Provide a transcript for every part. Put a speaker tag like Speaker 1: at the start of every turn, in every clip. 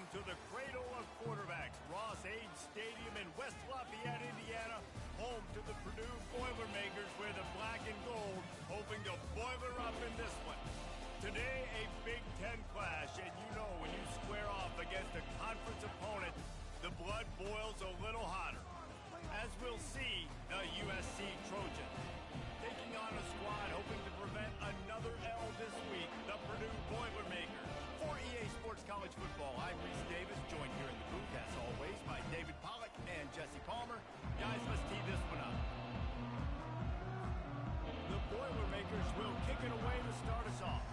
Speaker 1: Welcome to the cradle of quarterbacks, Ross-Age Stadium in West Lafayette, Indiana, home to the Purdue Boilermakers, where the black and gold hoping to boiler up in this one. Today, a Big Ten clash, and you know when you square off against a conference opponent, the blood boils a little hotter. As we'll see, the USC Trojans taking on a squad hoping to prevent another L this week, the Purdue Boilermakers. For EA Sports College Football, I'm Reese Davis, joined here in the booth, as always, by David Pollack and Jesse Palmer. Guys, let's tee this one up. The Boilermakers will kick it away to start us off.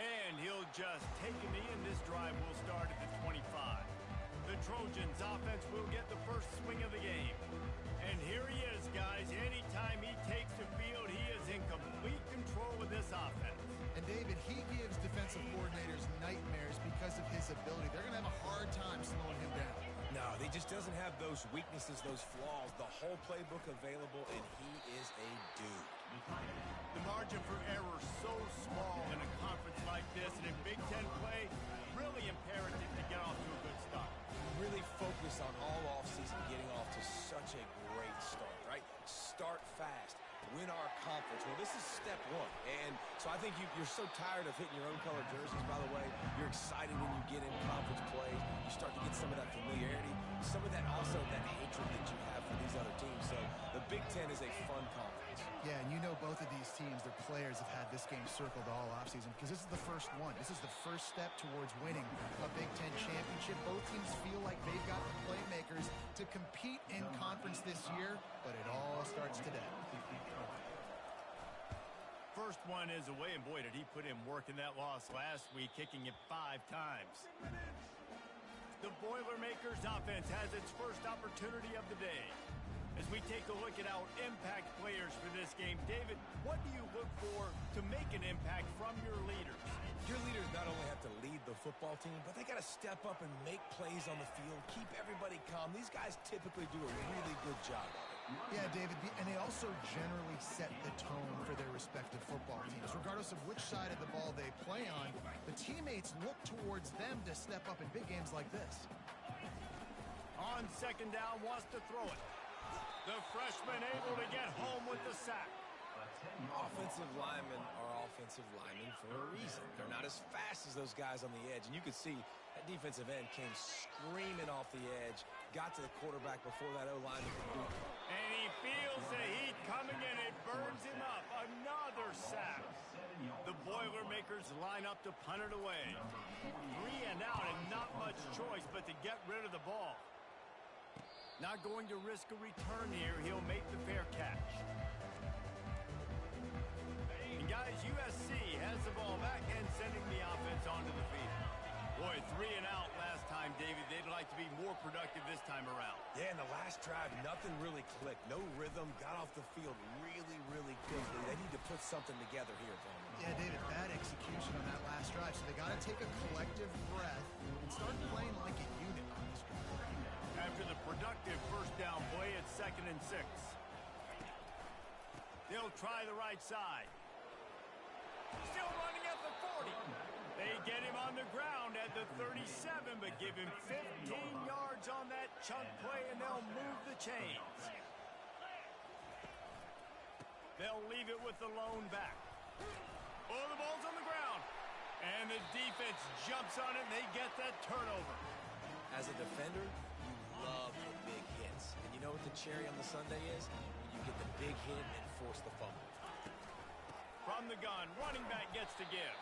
Speaker 1: And he'll just take a knee, and this drive will start at the 25. The Trojans offense will get the first swing of the game. And here he is, guys. Anytime he takes the field, he is in complete control of this offense.
Speaker 2: And David, he gives defensive coordinators nightmares because of his ability. They're going to have a hard time slowing him down.
Speaker 3: No, he just doesn't have those weaknesses, those flaws, the whole playbook available, and he is a dude.
Speaker 1: The margin for error so small in a conference like this, and in Big Ten play, really imperative to get off to a good start.
Speaker 3: Really focus on all offseason getting off to such a great start, right? Start fast. Win our conference. Well, this is step one. And so I think you're so tired of hitting your own color jerseys, by the way. You're excited when you get in conference play. You start to get some of that familiarity, some of that also that hatred that you have for these other teams. So the Big Ten is a fun conference.
Speaker 2: Yeah, and you know both of these teams, their players have had this game circled all offseason because this is the first one. This is the first step towards winning a Big Ten championship. Both teams feel like they've got the playmakers to compete in conference this year, but it all starts today.
Speaker 1: First one is away, and boy, did he put in work in that loss last week, kicking it 5 times. The Boilermakers offense has its first opportunity of the day. As we take a look at our impact players for this game, David, what do you look for to make an impact from your leaders?
Speaker 3: Your leaders not only have to lead the football team, but they got to step up and make plays on the field, keep everybody calm. These guys typically do a really good job of it.
Speaker 2: Yeah, David, and they also generally set the tone for their respective football teams. Regardless of which side of the ball they play on, the teammates look towards them to step up in big games like this.
Speaker 1: On second down, wants to throw it. The freshman able to get home with the sack.
Speaker 3: Offensive linemen are offensive linemen for a reason. They're not as fast as those guys on the edge. And you could see that defensive end came screaming off the edge, got to the quarterback before that O-line could do it.
Speaker 1: And he feels the heat coming in. It burns him up. Another sack. The Boilermakers line up to punt it away. 3 and out, and not much choice but to get rid of the ball. Not going to risk a return here. He'll make the fair catch. And guys, USC has the ball back and sending the offense onto the field. Boy, 3 and out last time, David. They'd like to be more productive this time around.
Speaker 3: Yeah, in the last drive, nothing really clicked. No rhythm, got off the field really, really quickly. They need to put something together here, Palmer.
Speaker 2: Yeah, David, bad execution on that last drive. So they got to take a collective breath and start playing like a unit on this drive.
Speaker 1: After the productive first down play, it's 2nd and 6. They'll try the right side. Still running at the 40. They get him on the ground at the 37, but give him 15 yards on that chunk play, and they'll move the chains. They'll leave it with the lone back. Oh, the ball's on the ground. And the defense jumps on it, and they get that turnover.
Speaker 3: As a defender, you love the big hits. And you know what the cherry on the sundae is? When you get the big hit and force the fumble.
Speaker 1: From the gun, running back gets to give.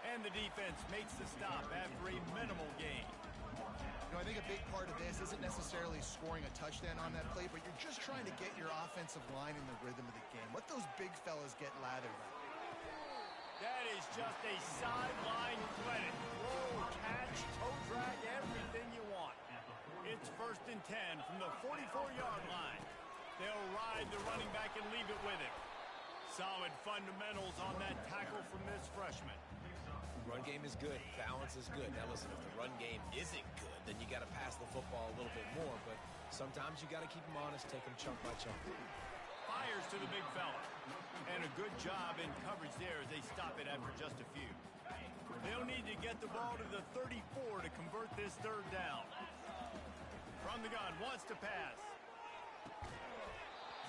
Speaker 1: And the defense makes the stop after a minimal gain.
Speaker 2: You know, I think a big part of this isn't necessarily scoring a touchdown on that play, but you're just trying to get your offensive line in the rhythm of the game. Let those big fellas get lathered up.
Speaker 1: That is just a sideline credit. Throw, catch, toe drag, everything you want. It's 1st and 10 from the 44-yard line. They'll ride the running back and leave it with him. Solid fundamentals on that tackle from this freshman.
Speaker 3: Run game is good. Balance is good. Now, listen, if the run game isn't good, then you got to pass the football a little bit more. But sometimes you got to keep them honest, take them chunk by chunk.
Speaker 1: fires to the big fella. And a good job in coverage there as they stop it after just a few. They'll need to get the ball to the 34 to convert this third down. From the gun, wants to pass.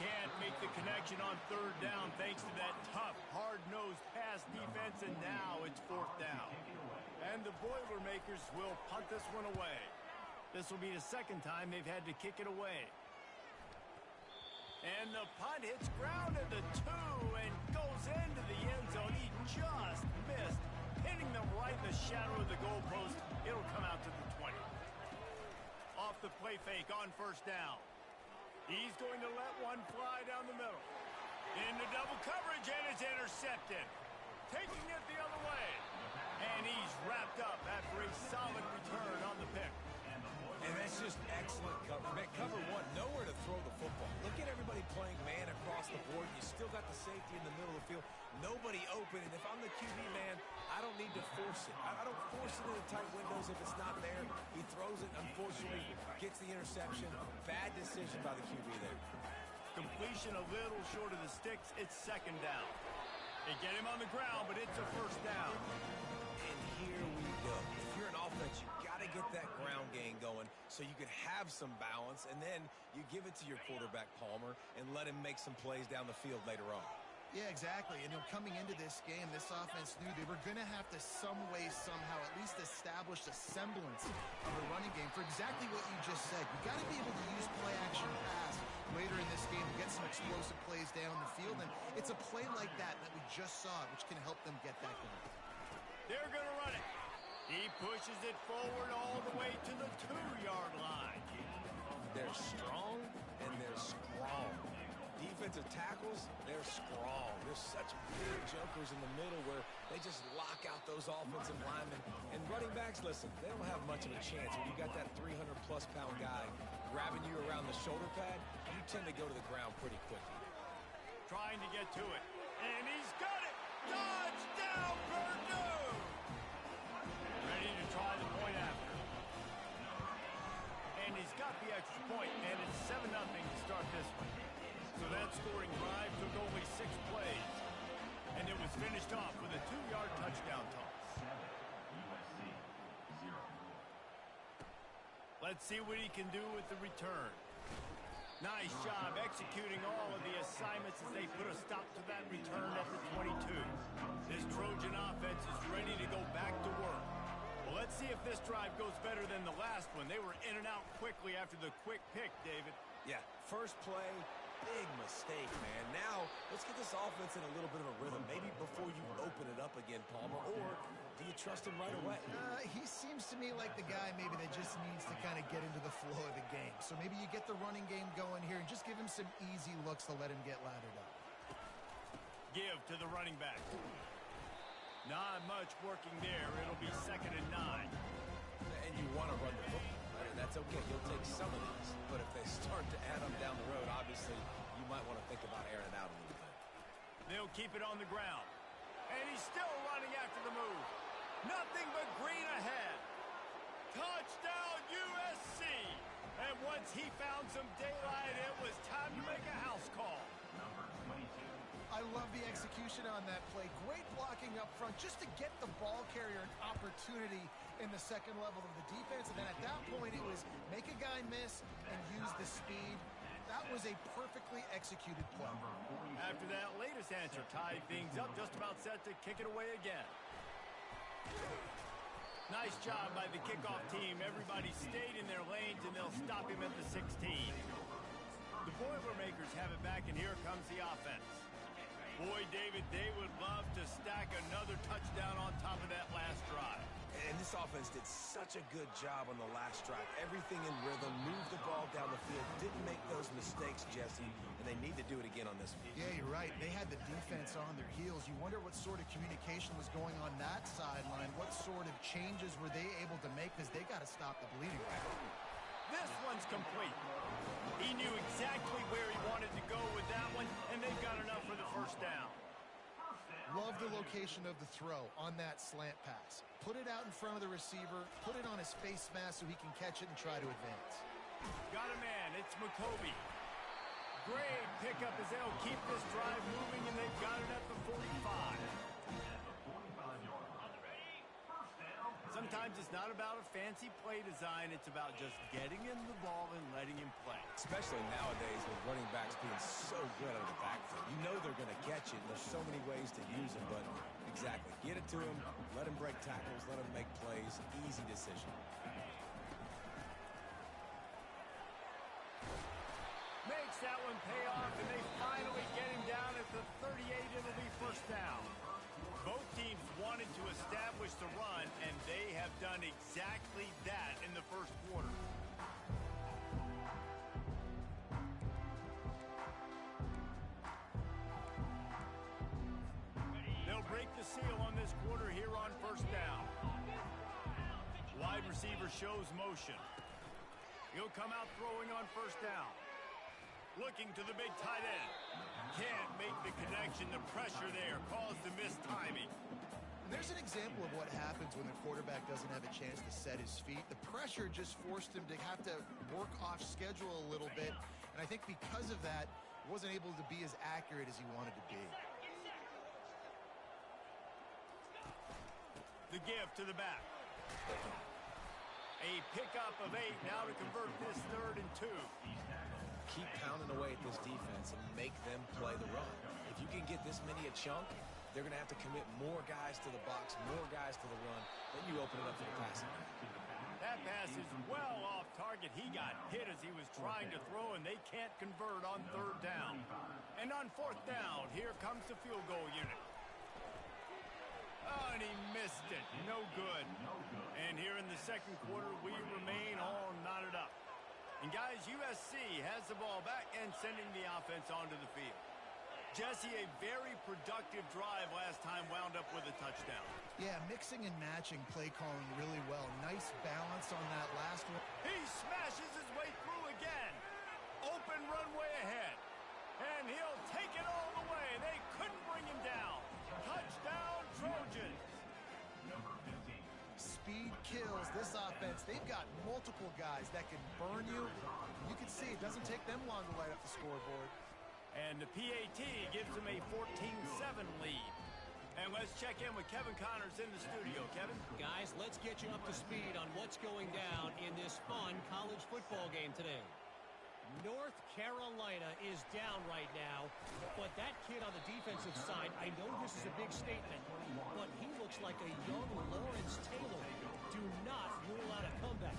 Speaker 1: Can't make the connection on third down thanks to that tough, hard-nosed pass defense, and now it's fourth down. And the Boilermakers will punt this one away. This will be the second time they've had to kick it away. And the punt hits ground at the 2 and goes into the end zone. He just missed, hitting them right in the shadow of the goalpost. It'll come out to the 20. Off the play fake on first down. He's going to let one fly down the middle. Into double coverage, and it's intercepted. Taking it the other way. And he's wrapped up after a solid return on the pick.
Speaker 3: And that's just excellent cover. Man, cover one, nowhere to throw the football. Look at everybody playing man across the board. You still got the safety in the middle of the field. Nobody open. And if I'm the QB, man, I don't need to force it. I don't force it into tight windows if it's not there. He throws it, unfortunately, gets the interception. Bad decision by the QB there.
Speaker 1: Completion a little short of the sticks. It's second down. They get him on the ground, but it's a first down.
Speaker 3: And here we go. If you're an offense, you got to get that ground game going so you can have some balance, and then you give it to your quarterback, Palmer, and let him make some plays down the field later on.
Speaker 2: Yeah, exactly. And coming into this game, this offense knew they were going to have to some way, somehow, at least establish a semblance of a running game for exactly what you just said. You got to be able to use play-action pass later in this game to get some explosive plays down the field. And it's a play like that we just saw, which can help them get that going.
Speaker 1: They're going to run it. He pushes it forward all the way to the 2-yard line.
Speaker 3: They're strong and they're strong. Defensive tackles, they're strong. There's such big jokers in the middle where they just lock out those offensive linemen. And running backs, listen, they don't have much of a chance. When you got that 300-plus pound guy grabbing you around the shoulder pad, you tend to go to the ground pretty quickly.
Speaker 1: Trying to get to it. And he's got it! Touchdown, Purdue! Ready to try the point after. And he's got the extra point, and it's 7-0 to start this one. So that scoring drive took only 6 plays. And it was finished off with a 2-yard touchdown toss. Let's see what he can do with the return. Nice job executing all of the assignments as they put a stop to that return at the 22. This Trojan offense is ready to go back to work. Well, let's see if this drive goes better than the last one. They were in and out quickly after the quick pick, David.
Speaker 3: Yeah, first play, big mistake, man. Now, let's get this offense in a little bit of a rhythm. Maybe before you open it up again, Palmer, or do you trust him right away?
Speaker 2: He seems to me like the guy maybe that just needs to kind of get into the flow of the game. So maybe you get the running game going here and just give him some easy looks to let him get lathered up.
Speaker 1: Give to the running back. Not much working there. It'll be 2nd and 9.
Speaker 3: And you want to run the football, right? And that's okay. You'll take some of these. But if they start to add them down the road, obviously, you might want to think about airing it out a little bit.
Speaker 1: They'll keep it on the ground. And he's still running after the move. Nothing but green ahead. Touchdown, USC. And once he found some daylight, it was time to make a house call.
Speaker 2: I love the execution on that play. Great blocking up front just to get the ball carrier an opportunity in the second level of the defense. And then at that point, it was make a guy miss and use the speed. That was a perfectly executed play.
Speaker 1: After that latest answer tied things up, just about set to kick it away again. Nice job by the kickoff team. Everybody stayed in their lanes, and they'll stop him at the 16. The Boilermakers have it back, and here comes the offense. Boy, David, they would love to stack another touchdown on top of that last drive.
Speaker 3: And this offense did such a good job on the last drive. Everything in rhythm, moved the ball down the field, didn't make those mistakes, Jesse, and they need to do it again on this one.
Speaker 2: Yeah, you're right. They had the defense on their heels. You wonder what sort of communication was going on that sideline. What sort of changes were they able to make, because they got to stop the bleeding.
Speaker 1: This one's complete. He knew exactly where he wanted to go with that one, and they've got enough for the first down.
Speaker 2: Love the location of the throw on that slant pass. Put it out in front of the receiver, put it on his face mask so he can catch it and try to advance.
Speaker 1: Got a man, it's McCoby. Great pickup as they'll keep this drive moving, and they've got it at the 45. Sometimes it's not about a fancy play design. It's about just getting him the ball and letting him play.
Speaker 3: Especially nowadays with running backs being so good out of the backfield. You know they're going to catch it. There's so many ways to use them, but exactly. Get it to him, let him break tackles, let him make plays. Easy decision.
Speaker 1: Makes that one pay off, and they finally get him down at the 38. It'll be first down. Both teams wanted to establish the run, and they have done exactly that in the first quarter. They'll break the seal on this quarter here on first down. Wide receiver shows motion. He'll come out throwing on first down. Looking to the big tight end. Can't make the connection. The pressure there caused the missed timing.
Speaker 2: There's an example of what happens when the quarterback doesn't have a chance to set his feet. The pressure just forced him to have to work off schedule a little bit. And I think because of that, wasn't able to be as accurate as he wanted to be.
Speaker 1: The give to the back. A pickup of 8 now to convert this 3rd and 2.
Speaker 3: Keep pounding away at this defense and make them play the run. If you can get this many a chunk, they're going to have to commit more guys to the box, more guys to the run. Then you open it up for the passing.
Speaker 1: That pass is well off target. He got hit as he was trying to throw, and they can't convert on 3rd down. And on 4th down, here comes the field goal unit. Oh, and he missed it. No good. And here in the second quarter, we remain all knotted up. And guys, USC has the ball back and sending the offense onto the field. Jesse, a very productive drive last time, wound up with a touchdown.
Speaker 2: Yeah, mixing and matching play calling really well. Nice balance on that last one.
Speaker 1: He smashes his way through again. Open runway ahead. And he'll take it all the way. They couldn't bring him down. Touchdown, Trojans.
Speaker 2: Speed kills this offense. They've got multiple guys that can burn you. You can see it doesn't take them long to light up the scoreboard.
Speaker 1: And the PAT gives them a 14-7 lead. And let's check in with Kevin Connors in the studio. Kevin?
Speaker 4: Guys, let's get you up to speed on what's going down in this fun college football game today. North Carolina is down right now, but that kid on the defensive side, I know this is a big statement, but he looks like a young Lawrence Taylor. Do not rule out a comeback.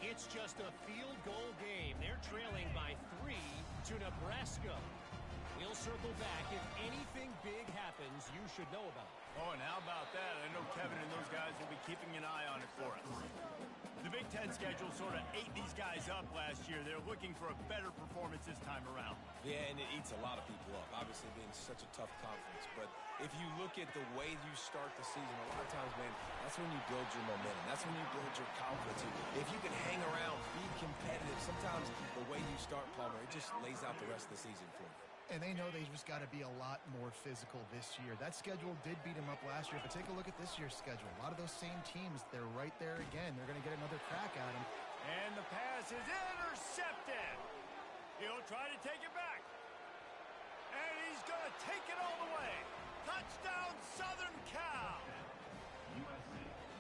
Speaker 4: It's just a field goal game. They're trailing by 3 to Nebraska. We'll circle back. If anything big happens, you should know about it.
Speaker 1: Oh, and how about that? I know Kevin and those guys will be keeping an eye on it for us. The Big Ten schedule sort of ate these guys up last year. They're looking for a better performance this time around.
Speaker 3: Yeah, and it eats a lot of people up, obviously being such a tough conference. But if you look at the way you start the season, a lot of times, man, that's when you build your momentum. That's when you build your confidence. If you can hang around, be competitive, sometimes the way you start, Palmer, it just lays out the rest of the season for you.
Speaker 2: And they know they just got to be a lot more physical this year. That schedule did beat them up last year, but take a look at this year's schedule. A lot of those same teams, they're right there again. They're going to get another crack at them.
Speaker 1: And the pass is intercepted. He'll try to take it back. And he's going to take it all the way. Touchdown, Southern Cal.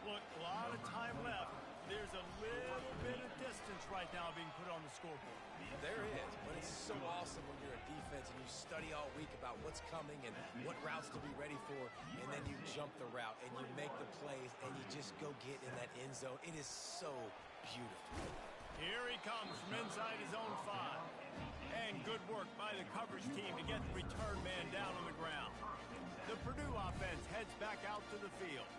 Speaker 1: Look, a lot of time left. There's a little bit of distance right now being put on the scoreboard.
Speaker 3: There is, but it's so awesome when you're a defense and you study all week about what's coming and what routes to be ready for, and then you jump the route and you make the plays and you just go get in that end zone. It is so beautiful.
Speaker 1: Here he comes from inside his own 5. And good work by the coverage team to get the return man down on the ground. The Purdue offense heads back out to the field.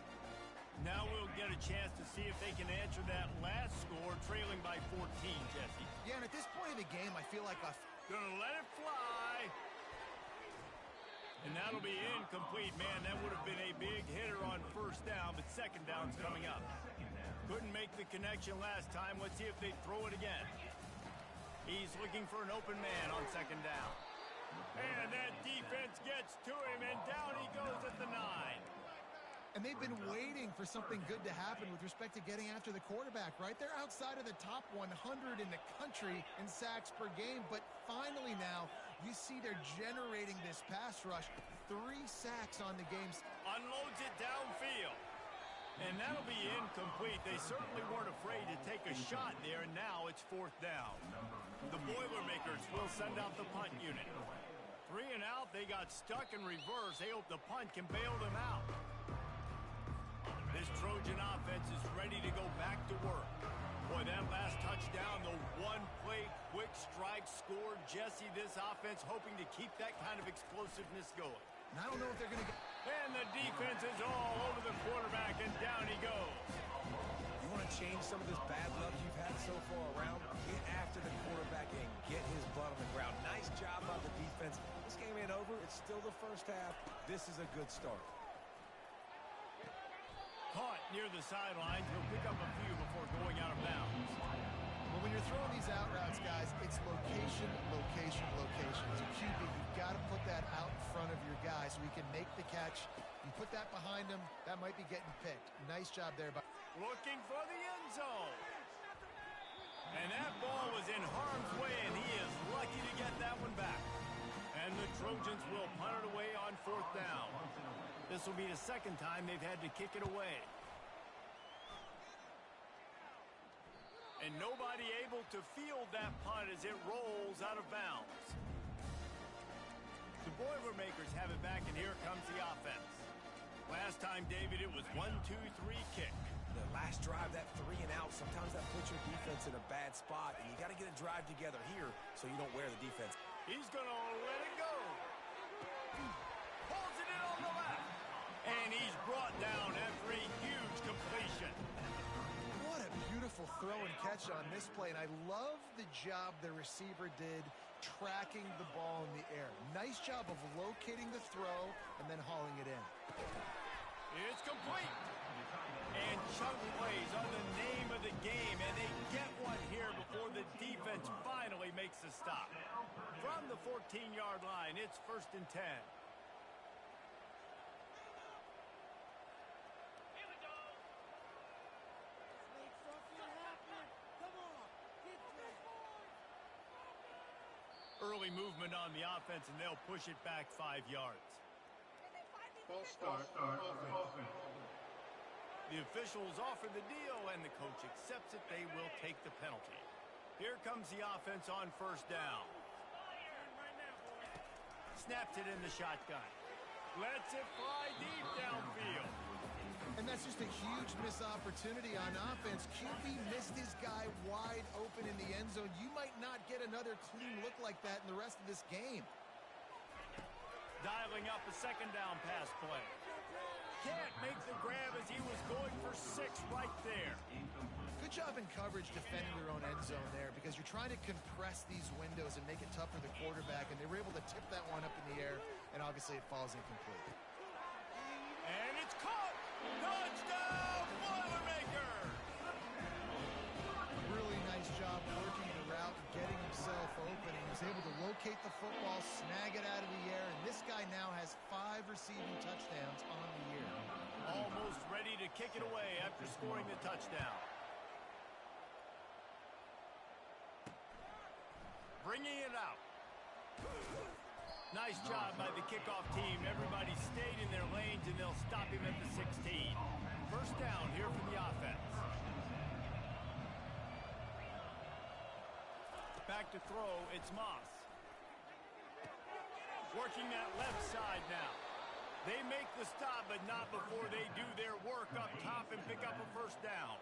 Speaker 1: Now we'll get a chance to see if they can answer that last score, trailing by 14, Jesse.
Speaker 2: Yeah, and at this point of the game, I feel like
Speaker 1: Gonna let it fly. And that'll be incomplete. Man, that would have been a big hitter on first down, but second down's coming up. Couldn't make the connection last time. Let's see if they throw it again. He's looking for an open man on second down. And that defense gets to him, and down he goes at the 9.
Speaker 2: And they've been waiting for something good to happen with respect to getting after the quarterback, right? They're outside of the top 100 in the country in sacks per game, but finally now you see they're generating this pass rush. 3 sacks on the game.
Speaker 1: Unloads it downfield. And that'll be incomplete. They certainly weren't afraid to take a shot there, and now it's 4th down. The Boilermakers will send out the punt unit. 3 and out, they got stuck in reverse. They hope the punt can bail them out. This Trojan offense is ready to go back to work. Boy, that last touchdown, the one-play quick strike score. Jesse, this offense hoping to keep that kind of explosiveness going.
Speaker 2: And I don't know if they're going to get...
Speaker 1: And the defense is all over the quarterback, and down he goes.
Speaker 3: You want to change some of this bad luck you've had so far around? Get after the quarterback and get his butt on the ground. Nice job by the defense. This game ain't over. It's still the first half. This is a good start.
Speaker 1: Caught near the sidelines. He'll pick up a few before going out of bounds.
Speaker 2: Well, when you're throwing these out routes, guys, it's location, location, location. As a QB, you've got to put that out in front of your guy so he can make the catch. You put that behind him, that might be getting picked. Nice job there.
Speaker 1: Looking for the end zone. And that ball was in harm's way, and he is lucky to get that one back. And the Trojans will punt it away on 4th down. This will be the 2nd time they've had to kick it away. And nobody able to field that punt as it rolls out of bounds. The Boilermakers have it back, and here comes the offense. Last time, David, it was 1-2-3 kick.
Speaker 3: The last drive, that 3 and out, sometimes that puts your defense in a bad spot, and you got to get a drive together here so you don't wear the defense.
Speaker 1: He's going to let it go. Pulls it in on the left. And he's brought down after a huge completion.
Speaker 2: What a beautiful throw and catch on this play, and I love the job the receiver did tracking the ball in the air. Nice job of locating the throw and then hauling it in.
Speaker 1: It's complete. And chunk plays are the name of the game, and they get one here before the defense finally makes a stop. From the 14-yard line, it's 1st and 10. Early movement on the offense, and they'll push it back 5 yards.
Speaker 5: False start. Offense.
Speaker 1: The officials offer the deal, and the coach accepts it. They will take the penalty. Here comes the offense on 1st down. Snaps it in the shotgun. Lets it fly deep downfield.
Speaker 2: And that's just a huge missed opportunity on offense. QB missed his guy wide open in the end zone. You might not get another clean look like that in the rest of this game.
Speaker 1: Dialing up a 2nd down pass play. Can't make the grab as he was going for 6 right there.
Speaker 2: Good job in coverage defending your own end zone there, because you're trying to compress these windows and make it tough for the quarterback, and they were able to tip that one up in the air, and obviously it falls incomplete.
Speaker 1: And it's caught! Touchdown, Boilermakers!
Speaker 2: Really nice job working the route and getting himself open. He was able to locate the football, snag it out of the air, and this guy now has 5 receiving touchdowns on the year.
Speaker 1: Almost ready to kick it away after scoring the touchdown. Bringing it out. Nice job by the kickoff team. Everybody stayed in their lanes, and they'll stop him at the 16. 1st down here from the offense. Back to throw, it's Moss. Working that left side now. They make the stop, but not before they do their work up top and pick up a 1st down.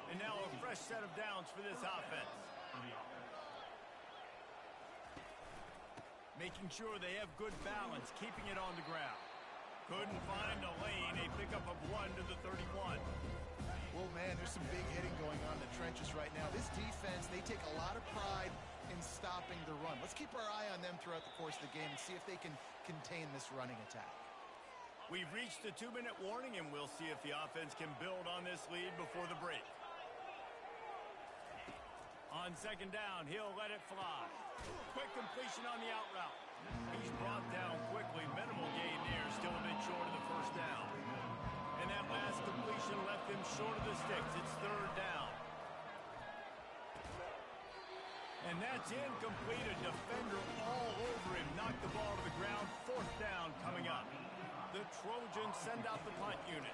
Speaker 1: And now a fresh set of downs for this offense. Making sure they have good balance, keeping it on the ground. Couldn't find a lane. A pickup of 1 to the 31.
Speaker 2: Well, man, there's some big hitting going on in the trenches right now. This defense, they take a lot of pride in stopping the run. Let's keep our eye on them throughout the course of the game and see if they can contain this running attack.
Speaker 1: We've reached the 2-minute warning, and we'll see if the offense can build on this lead before the break. On 2nd down, he'll let it fly. Quick completion on the out route. He's brought down quickly. Minimal gain there, still a bit short of the 1st down. And that last completion left them short of the sticks. It's third down. And that's incomplete. A defender all over him. Knocked the ball to the ground. Fourth down coming up. The Trojans send out the punt unit.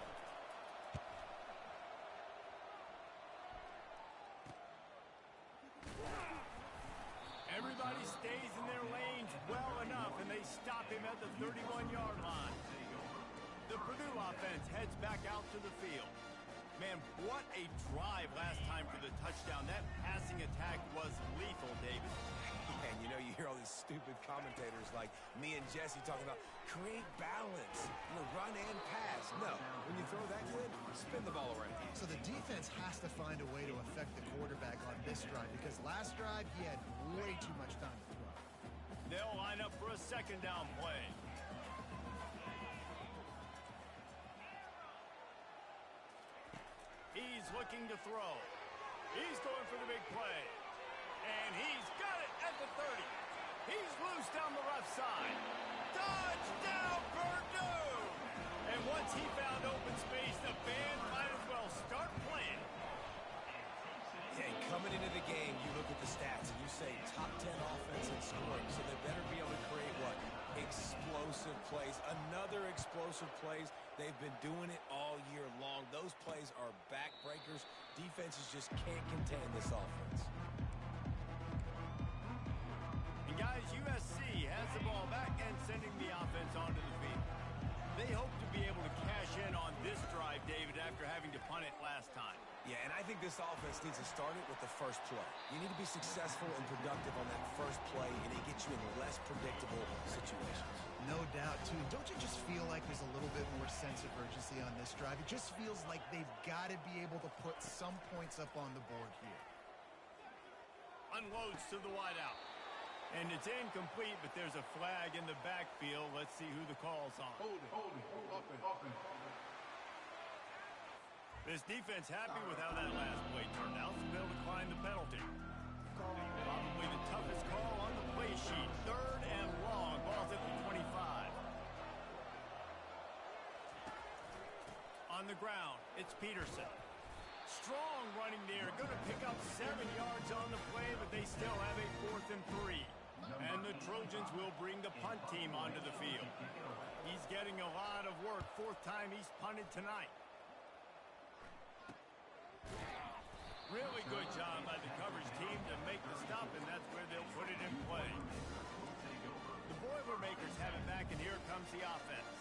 Speaker 1: Everybody stays in their lanes well enough, and they stop him at the 31-yard line. The Purdue offense heads back out to the field. Man, what a drive last time for the touchdown. That passing attack was lethal, David.
Speaker 3: And you know, you hear all these stupid commentators like me and Jesse talking about create balance, run and pass. No, when you throw that good, spin the ball around.
Speaker 2: So the defense has to find a way to affect the quarterback on this drive because last drive he had way too much time to throw.
Speaker 1: They'll line up for a second down play. He's looking to throw. He's going for the big play. And he's got it at the 30. He's loose down the left side. Touchdown, Purdue! And once he found open space, the band might as well start playing.
Speaker 3: Yeah, and coming into the game, you look at the stats and you say top 10 offense in scoring, so they better be able to create what? Explosive plays. Another explosive plays. They've been doing it all year long. Those plays are backbreakers. Defenses just can't contain this offense.
Speaker 1: And guys, USC has the ball back and sending the offense onto the field. They hope to be able to cash in on this drive, David, after having to punt it last time.
Speaker 3: Yeah, and I think this offense needs to start it with the first play. You need to be successful and productive on that first play, and it gets you in less predictable situations.
Speaker 2: No doubt, too. Don't you just feel like there's a little bit more sense of urgency on this drive? It just feels like they've got to be able to put some points up on the board here.
Speaker 1: Unloads to the wideout. And it's incomplete, but there's a flag in the backfield. Let's see who the call's on.
Speaker 5: Hold it. Offense.
Speaker 1: This defense happy with how that last play turned out, so they'll decline the penalty. Probably the toughest call on the play sheet. Third and long. Ball's at the 25. On the ground, it's Peterson. Strong running there. Going to pick up 7 yards on the play, but they still have a 4th and 3. And the Trojans will bring the punt team onto the field. He's getting a lot of work. 4th time he's punted tonight. Really good job by the coverage team to make the stop, and that's where they'll put it in play. The Boilermakers have it back, and here comes the offense.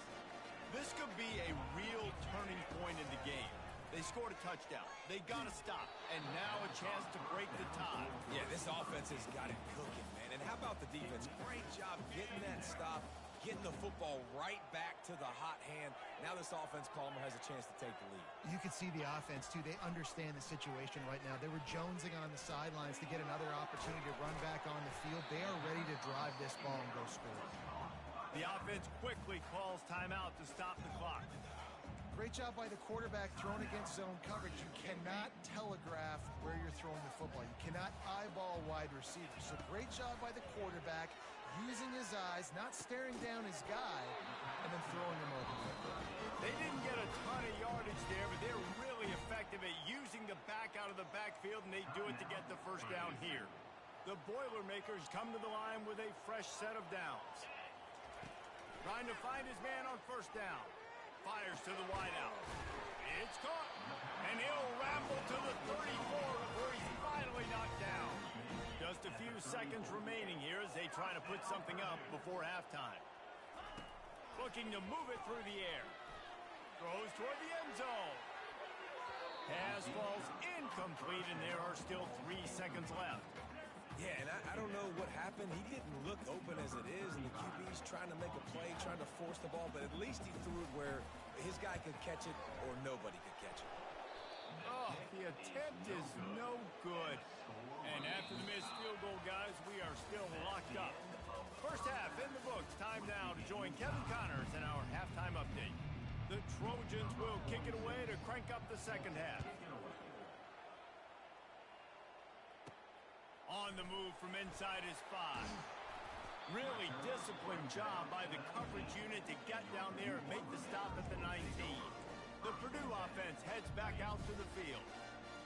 Speaker 1: This could be a real turning point in the game. They scored a touchdown. They got to stop, and now a chance to break the tie.
Speaker 3: Yeah, this offense has got it cooking, man. And how about the defense? Great job getting that stop, getting the football right back to the hot hand. Now this offense, Palmer, has a chance to take the lead.
Speaker 2: You can see the offense, too. They understand the situation right now. They were jonesing on the sidelines to get another opportunity to run back on the field. They are ready to drive this ball and go score.
Speaker 1: The offense quickly calls timeout to stop the clock.
Speaker 2: Great job by the quarterback thrown against zone coverage. You cannot telegraph where you're throwing the football. You cannot eyeball wide receivers. So great job by the quarterback using his eyes, not staring down his guy, and then throwing him over.
Speaker 1: They didn't get a ton of yardage there, but they're really effective at using the back out of the backfield, and they do it to get the first down here. The Boilermakers come to the line with a fresh set of downs. Trying to find his man on first down. Fires to the wideout. It's caught. And he'll ramble to the 34 before he's finally knocked down. Just a few seconds remaining here as they try to put something up before halftime. Looking to move it through the air. Throws toward the end zone. Pass falls incomplete, and there are still 3 seconds left.
Speaker 3: Yeah, and I don't know what happened. He didn't look open as it is, and the QB's trying to make a play, trying to force the ball, but at least he threw it where his guy could catch it or nobody could catch it.
Speaker 1: Oh, the attempt is no good. And after the missed field goal, guys, we are still locked up. First half in the books. Time now to join Kevin Connors in our halftime update. The Trojans will kick it away to crank up the second half. On the move from inside his 5. Really disciplined job by the coverage unit to get down there and make the stop at the 19. The Purdue offense heads back out to the field.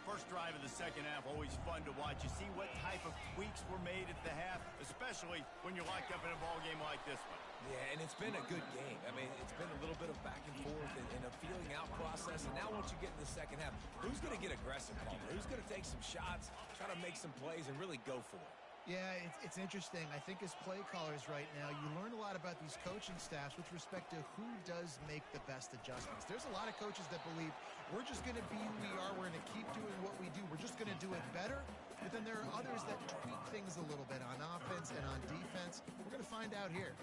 Speaker 1: First drive of the second half, always fun to watch. You see what type of tweaks were made at the half, especially when you're locked up in a ball game like this one.
Speaker 3: Yeah, and it's been a good game. I mean, it's been a little bit of back and forth and a feeling out process. And now once you get in the second half, who's going to get aggressive, Palmer? Who's going to take some shots, try to make some plays, and really go for it?
Speaker 2: Yeah, it's interesting. I think as play callers right now, you learn a lot about these coaching staffs with respect to who does make the best adjustments. There's a lot of coaches that believe we're just going to be who we are. We're going to keep doing what we do. We're just going to do it better. But then there are others that tweak things a little bit on offense and on defense. We're going to find out here.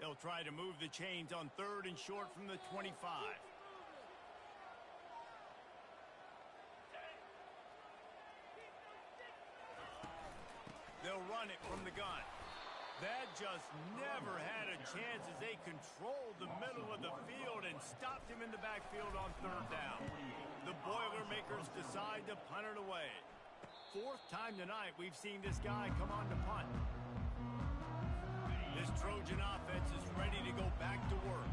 Speaker 1: They'll try to move the chains on 3rd and short from the 25. They'll run it from the gun. That just never had a chance as they controlled the middle of the field and stopped him in the backfield on 3rd down. The Boilermakers decide to punt it away. 4th time tonight we've seen this guy come on to punt. This Trojan offense is ready to go back to work.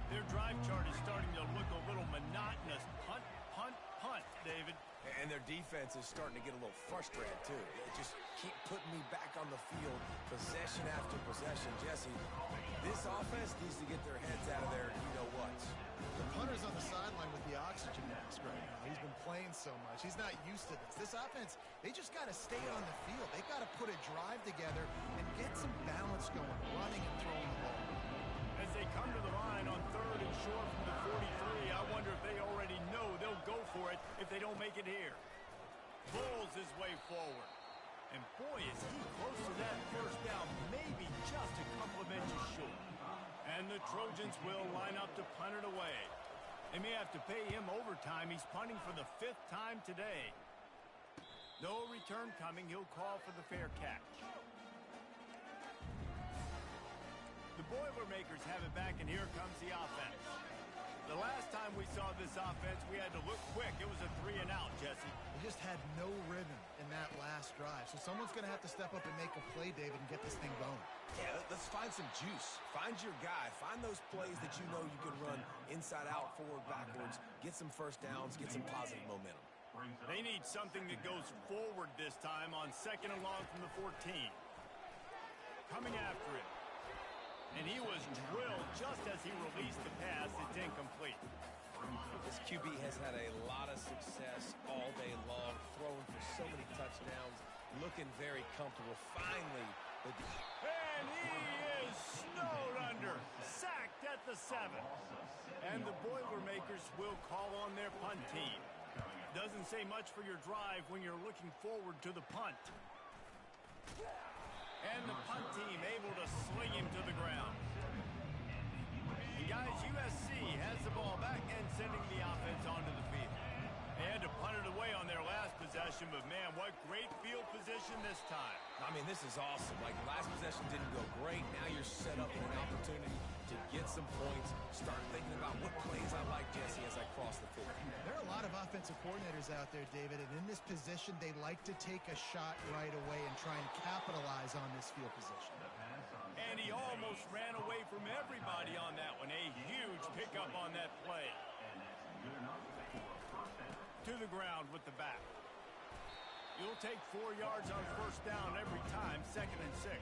Speaker 1: Their drive chart is starting to look a little monotonous. Punt, punt, punt, David.
Speaker 3: And their defense is starting to get a little frustrated, too. They just keep putting me back on the field, possession after possession. Jesse, this offense needs to get their heads out of there, you-know-what.
Speaker 2: The punter's on the sideline with the oxygen mask right now. He's been playing so much. He's not used to this. This offense, they just got to stay on the field. They've got to put a drive together and get some balance going, running and throwing the ball.
Speaker 1: As they come to the line on 3rd and short from the 43, I wonder if they already know they'll go for it if they don't make it here. Pulls his way forward. And boy, is he close to that first down, maybe just a couple of inches short. And the Trojans will line up to punt it away. They may have to pay him overtime. He's punting for the 5th time today. No return coming. He'll call for the fair catch. The Boilermakers have it back, and here comes the offense. The last time we saw this offense, we had to look quick. It was a 3-and-out, Jesse.
Speaker 2: They just had no rhythm in that last drive. So someone's going to have to step up and make a play, David, and get this thing going.
Speaker 3: Yeah, let's find some juice. Find your guy. Find those plays that you know you can run inside out, forward, backwards. Get some first downs. Get some positive momentum.
Speaker 1: They need something that goes forward this time on 2nd and long from the 14. Coming after him. And he was drilled just as he released the pass. It's incomplete.
Speaker 3: This QB has had a lot of success all day long, throwing for so many touchdowns, looking very comfortable. Finally,
Speaker 1: and he is snowed under, sacked at the 7. And the Boilermakers will call on their punt team. Doesn't say much for your drive when you're looking forward to the punt. And the punt team able to sling him to the ground. And guys, USC has the ball back and sending the offense onto the field. They had to punt it away on their last possession, but man, what great field position this time.
Speaker 3: I mean, this is awesome. Like, last possession didn't go great. Now you're set up with an opportunity to get some points. Start thinking about what plays I like, Jesse, as I cross the field.
Speaker 2: There are a lot of offensive coordinators out there, David, and in this position, they like to take a shot right away and try and capitalize on this field position.
Speaker 1: And he almost ran away from everybody on that one. A huge pickup on that play. To the ground with the back. You'll take 4 yards on 1st down every time, 2nd and 6.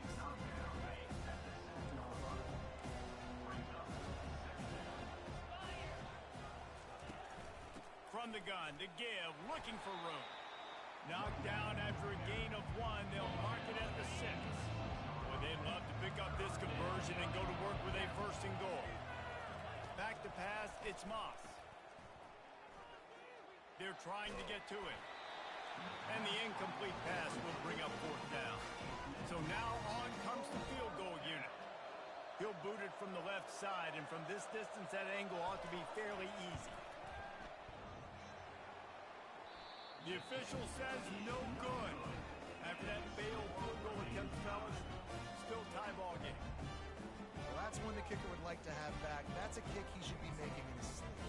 Speaker 1: From the gun to give, looking for room. Knocked down after a gain of 1. They'll mark it at the 6. Well, they'd love to pick up this conversion and go to work with a 1st and goal. Back to pass, it's Moss. They're trying to get to it. And the incomplete pass will bring up 4th down. So now on comes the field goal unit. He'll boot it from the left side, and from this distance, that angle ought to be fairly easy. The official says no good. After that failed field goal attempt, fellas, still tie ball game.
Speaker 2: Well, that's one the kicker would like to have back. That's a kick he should be making in his sleep.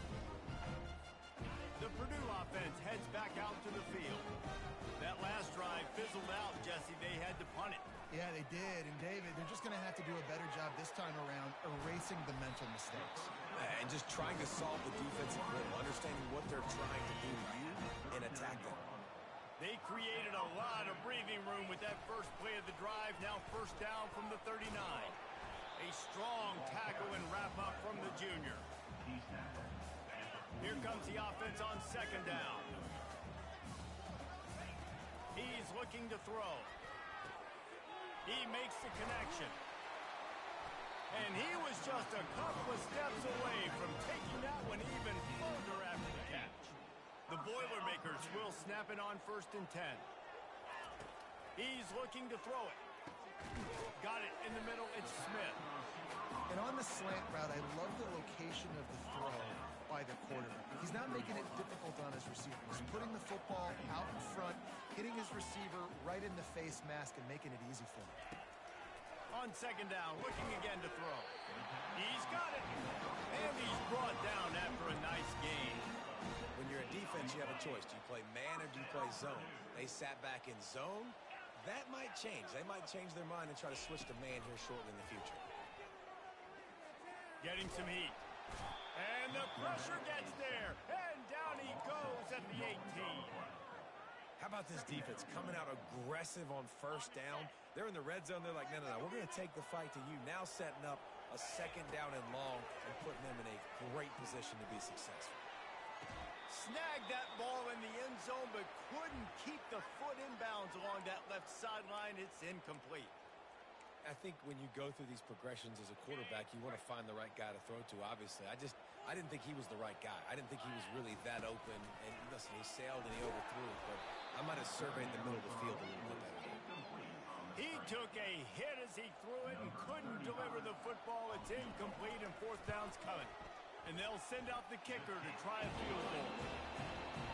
Speaker 1: The Purdue offense heads back out to the field. That last drive fizzled out, Jesse. They had to punt it.
Speaker 2: Yeah, they They did, and David, they're just going to have to do a better job this time around erasing the mental mistakes.
Speaker 3: And just trying to solve the defensive riddle, understanding what they're trying to do to you and attack them.
Speaker 1: They created a lot of breathing room with that first play of the drive. Now first down from the 39. A strong tackle and wrap up from the junior. Here comes the offense on second down. He's looking to throw. He makes the connection. And he was just a couple of steps away from taking that one even further after the catch. The Boilermakers will snap it on 1st and 10. He's looking to throw it. Got it in the middle. It's Smith.
Speaker 2: And on the slant route, I love the location of the throw by the quarterback. He's not making it difficult on his receiver. He's putting the football out in front, hitting his receiver right in the face mask and making it easy for him.
Speaker 1: On second down, looking again to throw. He's got it. And he's brought down after a nice gain.
Speaker 3: When you're a defense, you have a choice. Do you play man or do you play zone? They sat back in zone. That might change. They might change their mind and try to switch to man here shortly in the future.
Speaker 1: Getting some heat. And the pressure gets there. And down he goes at the 18.
Speaker 3: How about this defense coming out aggressive on first down? They're in the red zone. They're like, no. We're going to take the fight to you. Now setting up a second down and long and putting them in a great position to be successful.
Speaker 1: Snagged that ball in the end zone, but couldn't keep the foot in bounds along that left sideline. It's incomplete.
Speaker 3: I think when you go through these progressions as a quarterback, you want to find the right guy to throw to, obviously. I didn't think he was the right guy. I didn't think he was really that open. And listen, he sailed and he overthrew, but I might have surveyed the middle of the field a little bit better.
Speaker 1: He took a hit as he threw it and couldn't deliver the football. It's incomplete and 4th down's coming. And they'll send out the kicker to try a field goal.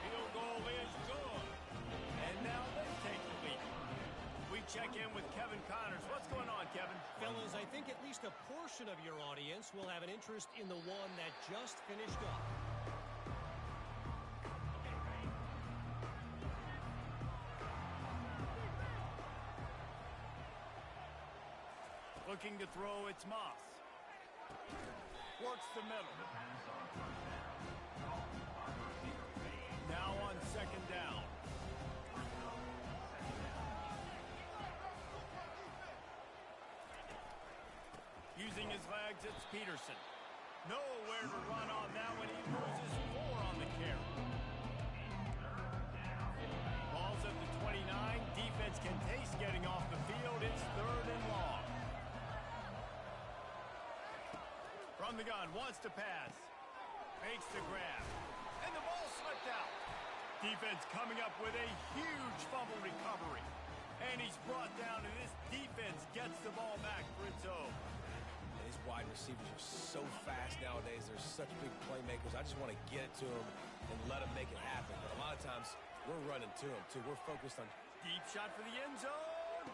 Speaker 1: Field goal is good. And now they take the lead. We check in with Kevin Connors. What's going on, Kevin?
Speaker 4: Fellas, I think at least a portion of your audience will have an interest in the one that just finished up.
Speaker 1: Looking to throw, it's Moss. Works the middle. Now on second down. Using his legs, it's Peterson. Nowhere to run on that one. He loses 4 on the carry. Ball's at the 29. Defense can taste getting off the field. It's 3rd and long. From the gun, wants to pass. Makes the grab. And the ball slipped out. Defense coming up with a huge fumble recovery. And he's brought down, and this defense gets the ball back for its own.
Speaker 3: And these wide receivers are so fast nowadays. They're such big playmakers. I just want to get it to them and let them make it happen. But a lot of times, we're running to them, too. We're focused on...
Speaker 1: Deep shot for the end zone.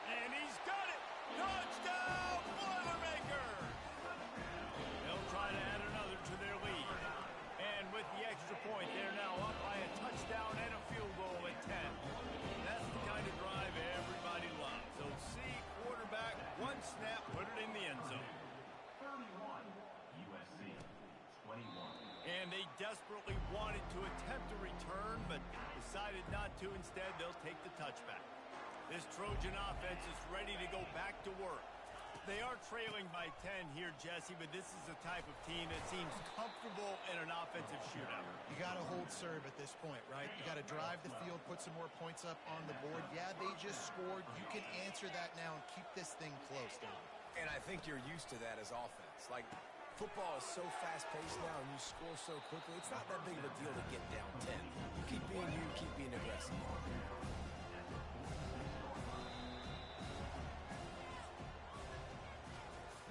Speaker 1: And he's got it. Touchdown, Boilermakers. They'll try to add another to their lead. And with the extra point, they're now up by a touchdown and a field goal at 10. That's the kind of drive everybody loves. So see, quarterback, one snap, put it in the end zone.
Speaker 5: 31, USC, 21.
Speaker 1: And they desperately wanted to attempt a return, but decided not to. Instead, they'll take the touchback. This Trojan offense is ready to go back to work. They are trailing by 10 here, Jesse, but this is the type of team that seems comfortable in an offensive shootout.
Speaker 2: You got to hold serve at this point, right? You got to drive the field, put some more points up on the board. Yeah, they just scored. You can answer that now and keep this thing close, David.
Speaker 3: And I think you're used to that as offense. Like, football is so fast-paced now and you score so quickly, it's not that big of a deal to get down 10. You keep being you, keep being aggressive.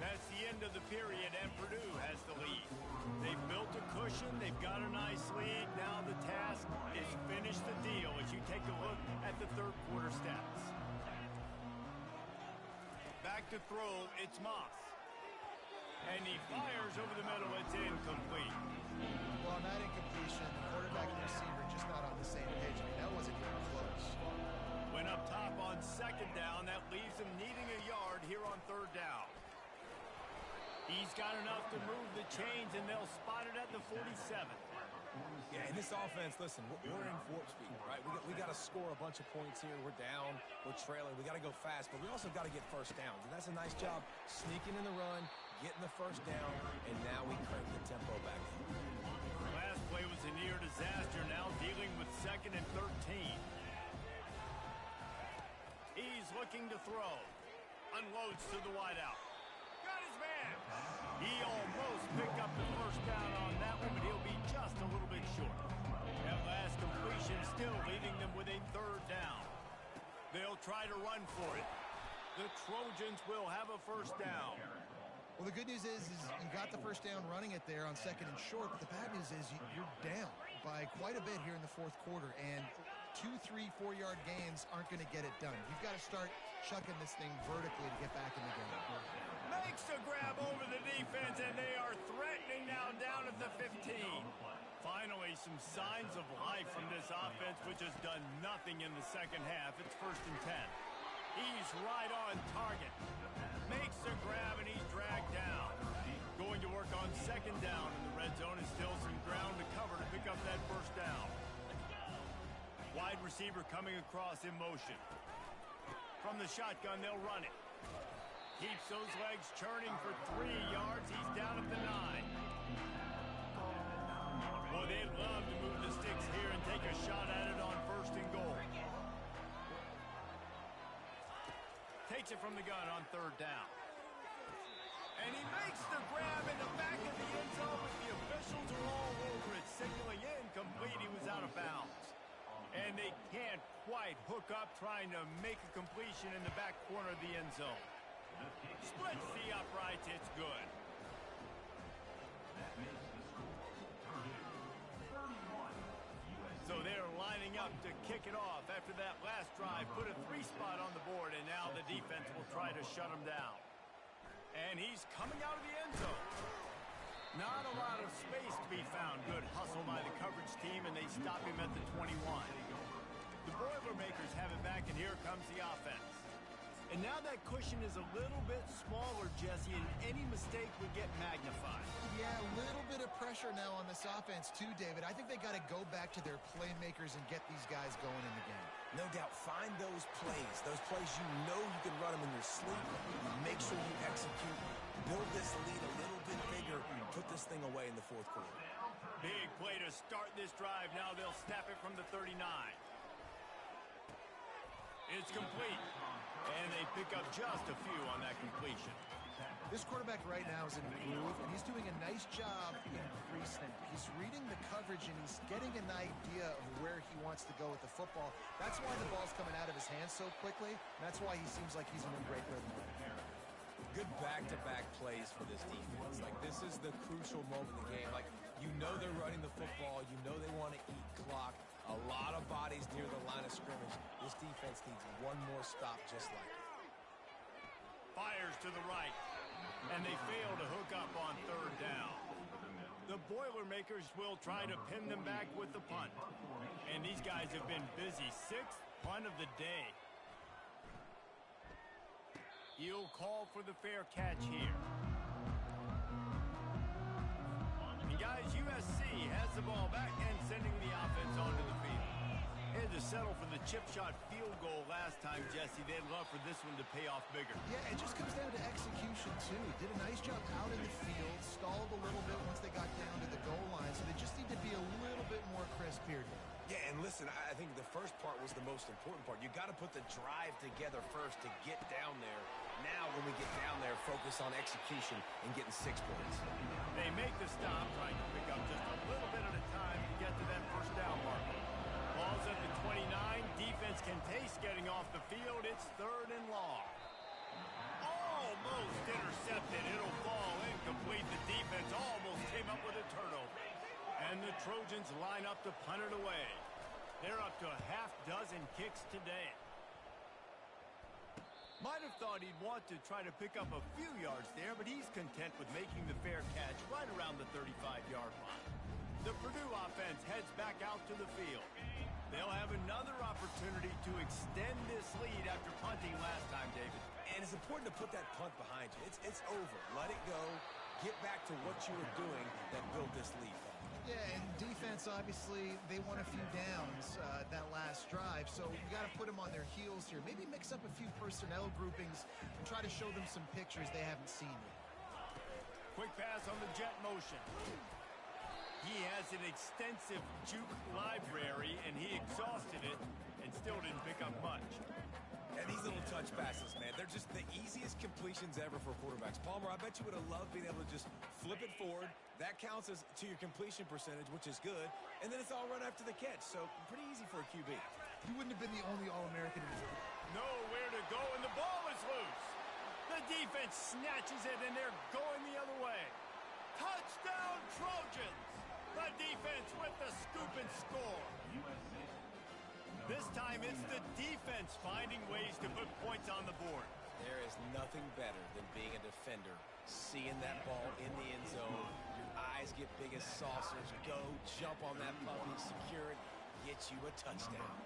Speaker 1: That's the end of the period, and Purdue has the lead. They've built a cushion. They've got a nice lead. Now the task is finish the deal as you take a look at the third quarter stats. Back to throw, it's Moss. And he fires over the middle. It's incomplete.
Speaker 2: Well, on that incompletion, the quarterback and receiver just not on the same page. I mean, that wasn't even close.
Speaker 1: Went up top on second down. That leaves him needing He's got enough to move the chains, and they'll spot it at the 47.
Speaker 3: Yeah, in this offense, listen, we're in warp speed, right? We got to score a bunch of points here. We're down. We're trailing. We got to go fast, but we also got to get first downs. And that's a nice job sneaking in the run, getting the first down, and now we crank the tempo back in.
Speaker 1: Last play was a near disaster, now dealing with 2nd and 13. He's looking to throw. Unloads to the wideout. Got his man. He almost picked up the first down on that one, but he'll be just a little bit short. That last completion still leaving them with a 3rd down. They'll try to run for it. The Trojans will have a first down.
Speaker 2: Well, the good news is you got the first down running it there on 2nd and short, but the bad news is you're down by quite a bit here in the 4th quarter, and 2, 3, 4-yard gains aren't going to get it done. You've got to start chucking this thing vertically to get back in the game.
Speaker 1: Makes a grab over the defense, and they are threatening now down at the 15. Finally, some signs of life from this offense, which has done nothing in the second half. It's 1st and 10. He's right on target. Makes a grab, and he's dragged down. Going to work on 2nd down in the red zone, and still some ground to cover to pick up that first down. Wide receiver coming across in motion. From the shotgun, they'll run it. Keeps those legs churning for 3 yards. He's down at the 9. Well, they'd love to move the sticks here and take a shot at it on 1st and goal. Takes it from the gun on 3rd down. And he makes the grab in the back of the end zone, but the officials are all over it, signaling incomplete. He was out of bounds. And they can't quite hook up trying to make a completion in the back corner of the end zone. Splits the uprights. It's good. So they're lining up to kick it off after that last drive. Put a 3 spot on the board, and now the defense will try to shut him down. And he's coming out of the end zone. Not a lot of space to be found. Good hustle by the coverage team, and they stop him at the 21. The Boilermakers have it back, and here comes the offense. And now that cushion is a little bit smaller, Jesse, and any mistake would get magnified.
Speaker 2: Yeah, a little bit of pressure now on this offense too, David. I think they got to go back to their playmakers and get these guys going in the game.
Speaker 3: No doubt, find those plays you know you can run them in your sleep. Make sure you execute. Build this lead a little bit bigger. Put this thing away in the 4th quarter.
Speaker 1: Big play to start this drive. Now they'll snap it from the 39. It's complete. And they pick up just a few on that completion.
Speaker 2: This quarterback right now is in a groove, and he's doing a nice job in pre-snap. He's reading the coverage, and he's getting an idea of where he wants to go with the football. That's why the ball's coming out of his hands so quickly, and that's why he seems like he's in a great rhythm.
Speaker 3: Good back-to-back plays for this defense. Like, this is the crucial moment in the game. Like, you know they're running the football. You know they want to eat clock. A lot of bodies near the line of scrimmage. This defense needs one more stop just like it.
Speaker 1: Fires to the right. And they fail to hook up on 3rd down. The Boilermakers will try to pin them back with the punt. And these guys have been busy. 6th punt of the day. He'll call for the fair catch here. And guys, USC has the ball back and sending the offense onto the field. Had to settle for the chip shot field goal last time, Jesse. They'd love for this one to pay off bigger.
Speaker 2: Yeah, it just comes down to execution, too. Did a nice job out in the field, stalled a little bit once they got down to the goal line, so they just need to be a little bit more crisp here.
Speaker 3: Yeah, and listen, I think the first part was the most important part. You got to put the drive together first to get down there. Now, when we get down there, focus on execution and getting 6 points.
Speaker 1: They make the stop, trying to pick up just a little bit at a time to get to that first down mark. Ball's at the 29. Defense can taste getting off the field. It's 3rd and long. Almost intercepted. It'll fall incomplete. The defense almost came up with a turnover. And the Trojans line up to punt it away. They're up to a half-dozen kicks today. Might have thought he'd want to try to pick up a few yards there, but he's content with making the fair catch right around the 35-yard line. The Purdue offense heads back out to the field. They'll have another opportunity to extend this lead after punting last time, David.
Speaker 3: And it's important to put that punt behind you. It's over. Let it go. get back to what you were doing that built this lead.
Speaker 2: Yeah, and defense, obviously, they won a few downs that last drive, so you got to put them on their heels here. Maybe mix up a few personnel groupings and try to show them some pictures they haven't seen yet.
Speaker 1: Quick pass on the jet motion. He has an extensive juke library, and he exhausted it and still didn't pick up much.
Speaker 3: And these little touch passes, man, they're just the easiest completions ever for quarterbacks. Palmer, I bet you would have loved being able to just flip it forward. That counts as to your completion percentage, which is good. And then it's all run after the catch, so pretty easy for a QB.
Speaker 2: He wouldn't have been the only All-American in his team.
Speaker 1: Nowhere to go, and the ball is loose. The defense snatches it, and they're going the other way. Touchdown, Trojans! The defense with the scoop and score. This time it's the defense finding ways to put points on the board.
Speaker 3: There is nothing better than being a defender, seeing that ball in the end zone. Your eyes get big as saucers. Go, jump on that puppy, secure it, get you a touchdown.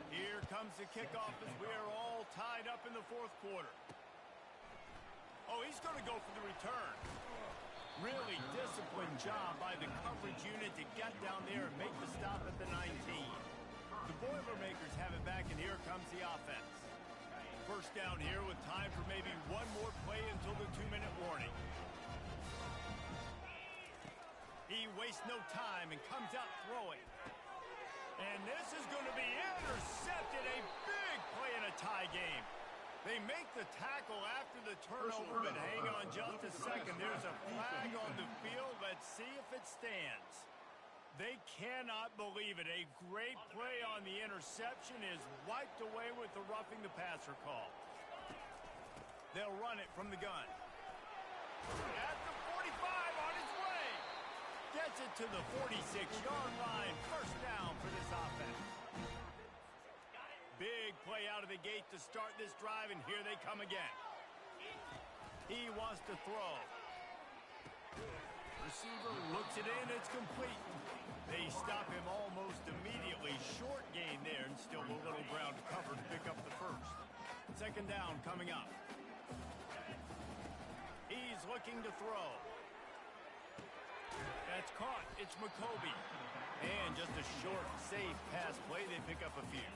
Speaker 1: Here comes the kickoff as we are all tied up in the fourth quarter. Oh, he's going to go for the return. Really disciplined job by the coverage unit to get down there and make the stop at the 19. The Boilermakers have it back, and here comes the offense. First down here with time for maybe one more play until the 2-minute warning. He wastes no time and comes out throwing. And this is going to be intercepted. A big play in a tie game. They make the tackle after the turnover, but hang on just a second. There's a flag on the field. Let's see if it stands. They cannot believe it. A great play on the interception is wiped away with the roughing the passer call. They'll run it from the gun. At the 45 on his way. Gets it to the 46-yard line. First down for this offense. Big play out of the gate to start this drive, and here they come again. He wants to throw. Receiver looks it in. It's complete. They stop him almost immediately. Short gain there, and still a little ground to cover to pick up the first. Second down coming up. He's looking to throw. That's caught. It's McCoby. And just a short, safe pass play. They pick up a few.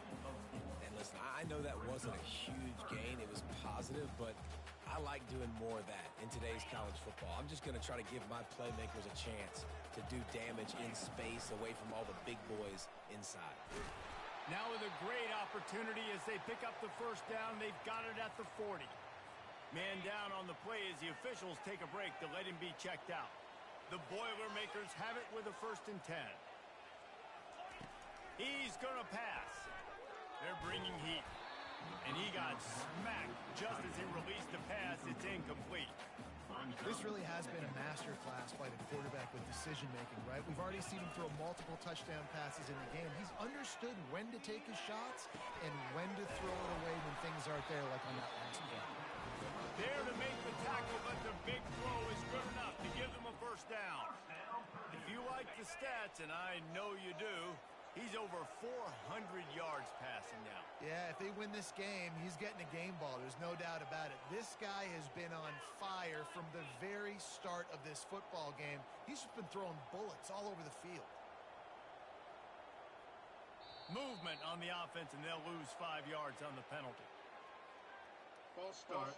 Speaker 3: And listen, I know that wasn't a huge gain. It was positive, but I like doing more of that in today's college football. I'm just going to try to give my playmakers a chance to do damage in space away from all the big boys inside.
Speaker 1: Now with a great opportunity as they pick up the first down. They've got it at the 40. Man down on the play as the officials take a break to let him be checked out. The Boilermakers have it with a 1st and 10. He's going to pass. They're bringing heat. And he got smacked just as he released the pass. It's incomplete.
Speaker 2: This really has been a masterclass by the quarterback with decision-making, right? We've already seen him throw multiple touchdown passes in the game. He's understood when to take his shots and when to throw it away when things aren't there, like on that last play.
Speaker 1: There to make the tackle, but the big throw is good enough to give them a first down. If you like the stats, and I know you do, he's over 400 yards passing now.
Speaker 2: Yeah, if they win this game, he's getting a game ball. There's no doubt about it. This guy has been on fire from the very start of this football game. He's just been throwing bullets all over the field.
Speaker 1: Movement on the offense, and they'll lose 5 yards on the penalty.
Speaker 5: False start.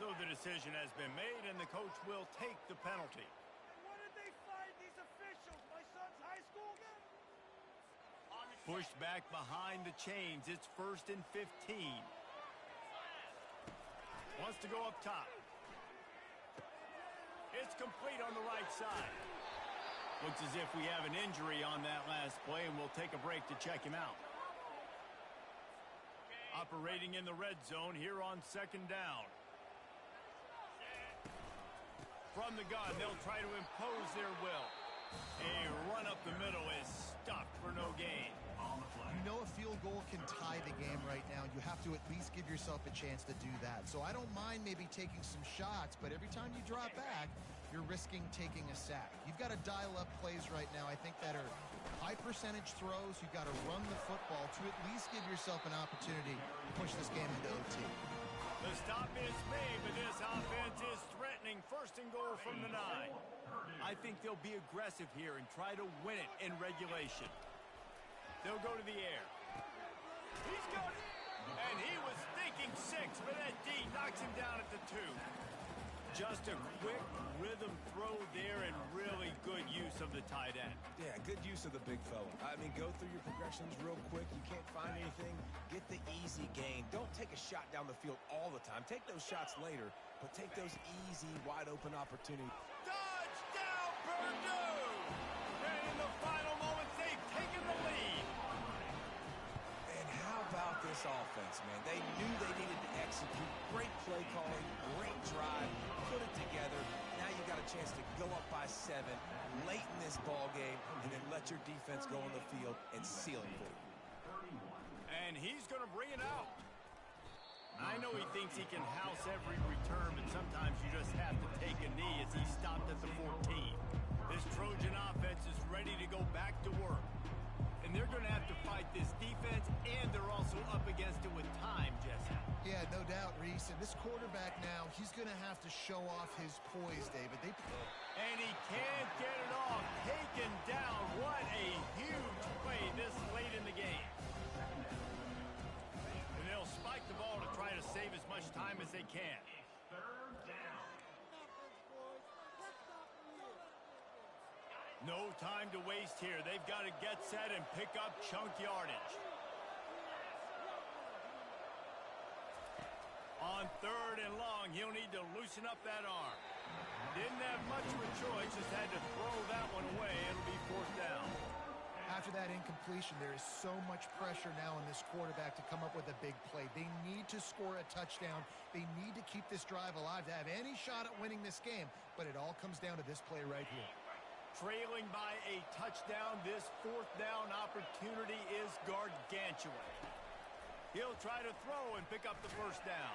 Speaker 1: So the decision has been made, and the coach will take the penalty.
Speaker 6: What did they find these officials? My son's high school game?
Speaker 1: Pushed back behind the chains. It's 1st and 15. Wants to go up top. It's complete on the right side. Looks as if we have an injury on that last play, and we'll take a break to check him out. Operating in the red zone here on 2nd down. From the gun, they'll try to impose their will. A run up the middle is stopped for no gain.
Speaker 2: You know a field goal can tie the game right now. You have to at least give yourself a chance to do that. So I don't mind maybe taking some shots, but every time you drop back, you're risking taking a sack. You've got to dial up plays right now, I think, that are high percentage throws. You've got to run the football to at least give yourself an opportunity to push this game into OT.
Speaker 1: The stop is made, but this offense is threatening. First and goal from the 9. I think they'll be aggressive here and try to win it in regulation. They'll go to the air. He's got it. And he was thinking 6, but that D knocks him down at the 2. Just a quick rhythm throw there and really good use of the tight end.
Speaker 3: Yeah, good use of the big fella. I mean, go through your progressions real quick. You can't find anything. Get the easy gain. Don't take a shot down the field all the time. Take those shots later, but take those easy, wide-open opportunities.
Speaker 1: Touchdown, Purdue! And in the final moments, they've taken the lead.
Speaker 3: And how about this offense, man? They knew they needed to execute. Great play calling, great drive, put it together. Now you got a chance to go up by 7 late in this ball game and then let your defense go on the field and seal it for you.
Speaker 1: And he's going to bring it out. I know he thinks he can house every return, but sometimes you just have to take a knee as he stopped at the 14. This Trojan offense is ready to go back to work. And they're going to have to fight this defense, and they're also up against it with time, Jesse.
Speaker 2: Yeah, no doubt, Reese. And this quarterback now, he's going to have to show off his poise, David.
Speaker 1: And he can't get it off. Taken down. What a huge play this late in the game. And they'll spike the ball to try to save as much time as they can. No time to waste here. They've got to get set and pick up chunk yardage. On 3rd and long, he'll need to loosen up that arm. Didn't have much of a choice, just had to throw that one away. It'll be 4th down.
Speaker 2: After that incompletion, there is so much pressure now on this quarterback to come up with a big play. They need to score a touchdown. They need to keep this drive alive to have any shot at winning this game. But it all comes down to this play right here.
Speaker 1: Trailing by a touchdown, this 4th down opportunity is gargantuan. He'll try to throw and pick up the 1st down.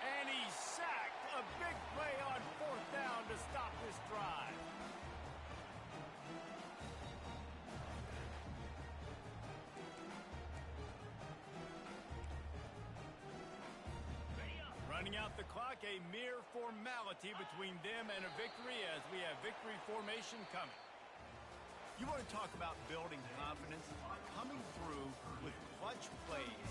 Speaker 1: And he's sacked. A big play on 4th down to stop this drive. Running out the clock, a mere formality between them and a victory as we have victory formation coming. You want to talk about building confidence? Coming through with clutch plays,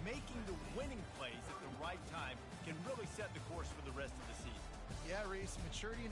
Speaker 1: making the winning plays at the right time can really set the course for the rest of the season.
Speaker 2: Yeah, Reese, maturity and